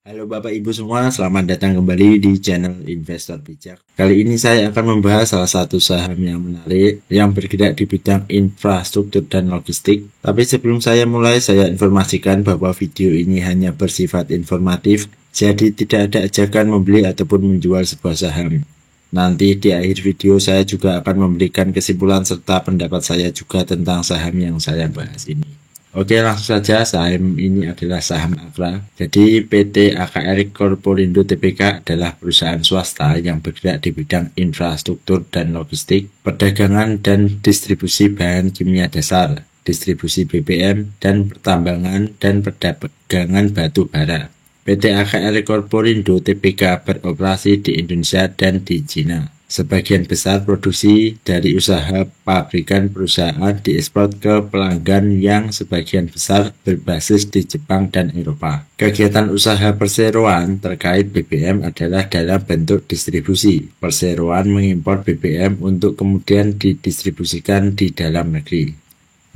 Halo Bapak Ibu semua, selamat datang kembali di channel Investor Bijak. Kali ini saya akan membahas salah satu saham yang menarik yang bergerak di bidang infrastruktur dan logistik. Tapi sebelum saya mulai, saya informasikan bahwa video ini hanya bersifat informatif, jadi tidak ada ajakan membeli ataupun menjual sebuah saham. Nanti di akhir video saya juga akan memberikan kesimpulan serta pendapat saya juga tentang saham yang saya bahas ini. Oke, langsung saja. Saham ini adalah saham Akra. Jadi PT AKR Corporindo Tbk adalah perusahaan swasta yang bergerak di bidang infrastruktur dan logistik, perdagangan dan distribusi bahan kimia dasar, distribusi BBM, dan pertambangan dan perdagangan batu bara. PT AKR Corporindo Tbk beroperasi di Indonesia dan di China. Sebagian besar produksi dari usaha pabrikan perusahaan diekspor ke pelanggan yang sebagian besar berbasis di Jepang dan Eropa. Kegiatan usaha perseroan terkait BBM adalah dalam bentuk distribusi. Perseroan mengimpor BBM untuk kemudian didistribusikan di dalam negeri.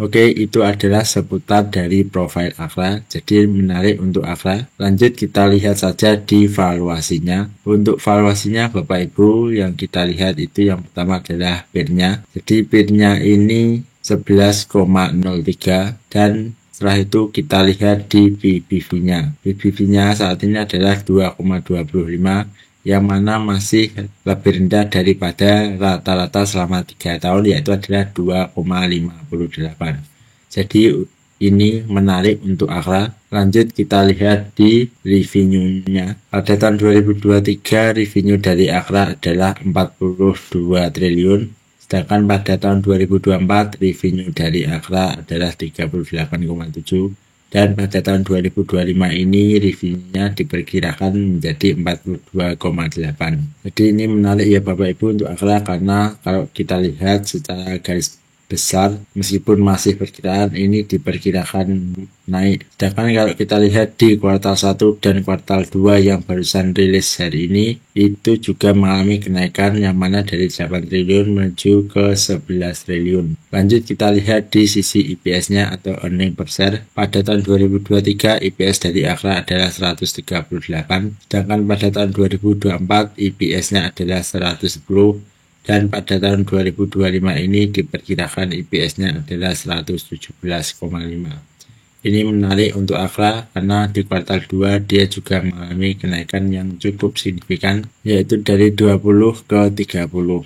Oke, itu adalah seputar dari profil Akra. Jadi menarik untuk Akra. Lanjut kita lihat saja di valuasinya. Untuk valuasinya Bapak Ibu yang kita lihat itu yang pertama adalah PIR-nya. Jadi PIR-nya ini 11,03 dan setelah itu kita lihat di PBV-nya. PBV-nya saat ini adalah 2,25 yang mana masih lebih rendah daripada rata-rata selama 3 tahun, yaitu adalah 2,58. Jadi ini menarik untuk Akra. Lanjut kita lihat di revenue-nya. Pada tahun 2023 revenue dari Akra adalah 42 triliun. Sedangkan pada tahun 2024 revenue dari Akra adalah 38,7. Dan pada tahun 2025 ini revenue-nya diperkirakan menjadi 42,8. Jadi ini menarik ya Bapak Ibu untuk Akra, karena kalau kita lihat secara garis besar meskipun masih perkiraan ini diperkirakan naik. Sedangkan kalau kita lihat di kuartal 1 dan kuartal 2 yang barusan rilis hari ini itu juga mengalami kenaikan yang mana dari 8 triliun menuju ke 11 triliun. Lanjut kita lihat di sisi EPS-nya atau earning per share. Pada tahun 2023 EPS dari Akra adalah 138, sedangkan pada tahun 2024 EPS-nya adalah 110. Dan pada tahun 2025 ini diperkirakan EPS-nya adalah 117,5. Ini menarik untuk Akra karena di kuartal 2 dia juga mengalami kenaikan yang cukup signifikan, yaitu dari 20 ke 30.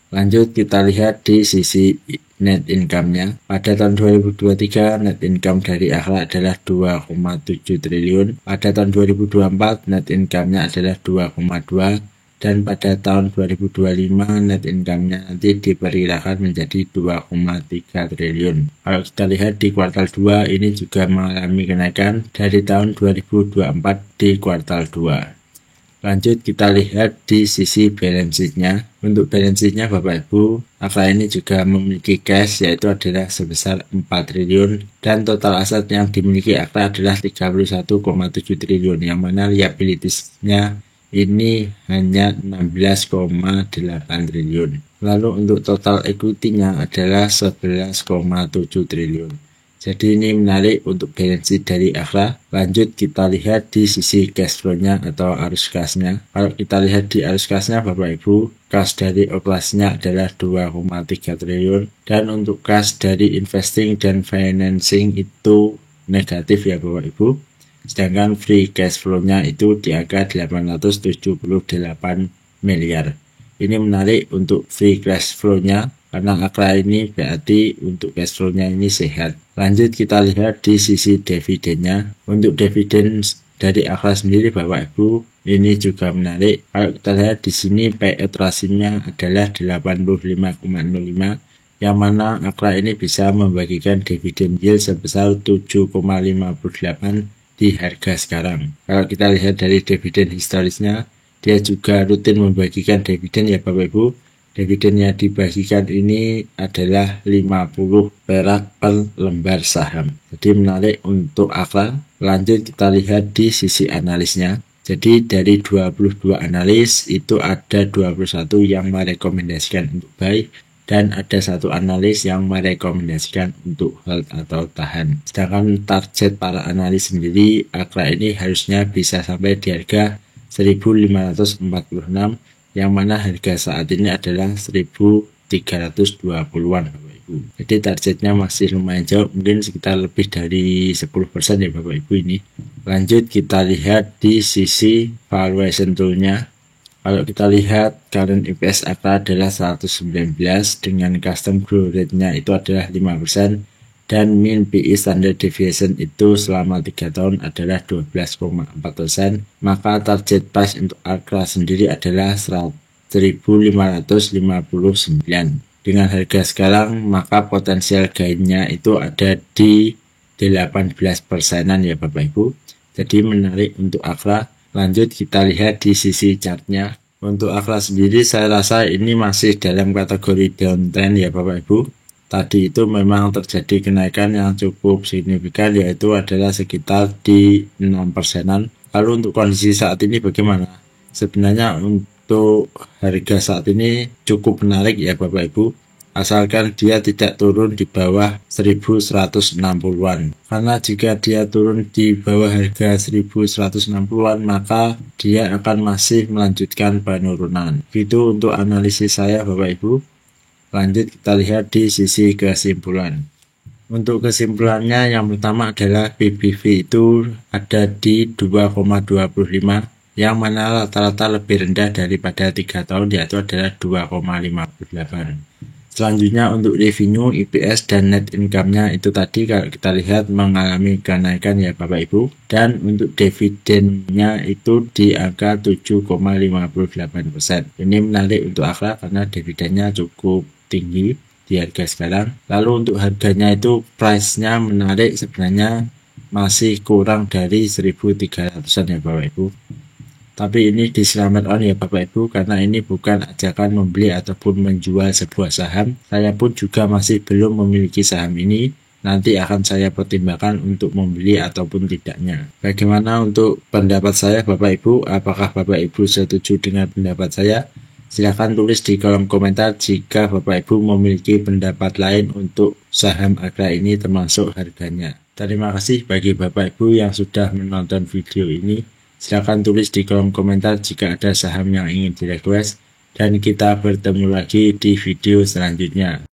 Lanjut kita lihat di sisi net income-nya. Pada tahun 2023 net income dari Akra adalah 2,7 triliun. Pada tahun 2024 net income-nya adalah 2,2. Dan pada tahun 2025 net income-nya nanti diperkirakan menjadi 2,3 triliun. Kalau kita lihat di kuartal 2 ini juga mengalami kenaikan dari tahun 2024 di kuartal 2. Lanjut kita lihat di sisi balance sheet-nya. Untuk balance sheet-nya Bapak Ibu, Akra ini juga memiliki cash yaitu adalah sebesar 4 triliun dan total aset yang dimiliki Akra adalah 31,7 triliun, yang mana liabilities-nya ini hanya 16,8 triliun. Lalu untuk total equity-nya adalah 11,7 triliun. Jadi ini menarik untuk balance sheet dari Akra. Lanjut kita lihat di sisi cash flow-nya atau arus kas-nya. Kalau kita lihat di arus kas-nya Bapak Ibu, kas dari operasinya adalah 2,3 triliun. Dan untuk kas dari investing dan financing itu negatif ya Bapak Ibu. Sedangkan free cash flow-nya itu di angka 878 miliar. Ini menarik untuk free cash flow-nya karena Akra ini berarti untuk cash flow-nya ini sehat. Lanjut kita lihat di sisi dividennya. Untuk dividen dari Akra sendiri Bapak Ibu ini juga menarik. Kalau kita lihat di sini payout ratio-nya adalah 85,05, yang mana Akra ini bisa membagikan dividen yield sebesar 7,58 di harga sekarang. Kalau kita lihat dari dividen historisnya, dia juga rutin membagikan dividen ya Bapak Ibu. Dividennya dibagikan ini adalah 50 perak per lembar saham. Jadi menarik untuk Akra. Lanjut kita lihat di sisi analisnya. Jadi dari 22 analis itu ada 21 yang merekomendasikan untuk buy dan ada satu analis yang merekomendasikan untuk hold atau tahan. Sedangkan target para analis sendiri, Akra ini harusnya bisa sampai di harga 1546, yang mana harga saat ini adalah 1320-an Bapak Ibu. Jadi targetnya masih lumayan jauh, mungkin sekitar lebih dari 10% ya Bapak Ibu ini. Lanjut kita lihat di sisi valuation toolnya. Kalau kita lihat current EPS Akra adalah 119 dengan custom growth rate-nya itu adalah 5%, dan mean PE standard deviation itu selama 3 tahun adalah 12,4%. Maka target price untuk Akra sendiri adalah 1559. Dengan harga sekarang maka potensial gain-nya itu ada di 18%-an ya Bapak Ibu. Jadi menarik untuk Akra. Lanjut kita lihat di sisi chartnya. Untuk Akra sendiri saya rasa ini masih dalam kategori downtrend ya Bapak Ibu. Tadi itu memang terjadi kenaikan yang cukup signifikan, yaitu adalah sekitar di 6%-an. Lalu untuk kondisi saat ini bagaimana? Sebenarnya untuk harga saat ini cukup menarik ya Bapak Ibu, asalkan dia tidak turun di bawah 1160-an. Karena jika dia turun di bawah harga 1160-an maka dia akan masih melanjutkan penurunan. Itu untuk analisis saya Bapak Ibu. Lanjut kita lihat di sisi kesimpulan. Untuk kesimpulannya yang pertama adalah PBV itu ada di 2,25, yang mana rata-rata lebih rendah daripada 3 tahun, yaitu adalah 2,58. Selanjutnya untuk revenue, EPS, dan net income-nya itu tadi kalau kita lihat mengalami kenaikan ya Bapak Ibu. Dan untuk dividennya itu di angka 7,58%. Ini menarik untuk Akra karena dividennya cukup tinggi di harga sekarang. Lalu untuk harganya itu price-nya menarik, sebenarnya masih kurang dari 1.300-an ya Bapak Ibu. Tapi ini disclaimer on ya Bapak Ibu, karena ini bukan ajakan membeli ataupun menjual sebuah saham. Saya pun juga masih belum memiliki saham ini. Nanti akan saya pertimbangkan untuk membeli ataupun tidaknya. Bagaimana untuk pendapat saya Bapak Ibu? Apakah Bapak Ibu setuju dengan pendapat saya? Silahkan tulis di kolom komentar jika Bapak Ibu memiliki pendapat lain untuk saham Akra ini termasuk harganya. Terima kasih bagi Bapak Ibu yang sudah menonton video ini. Silahkan tulis di kolom komentar jika ada saham yang ingin di request, dan kita bertemu lagi di video selanjutnya.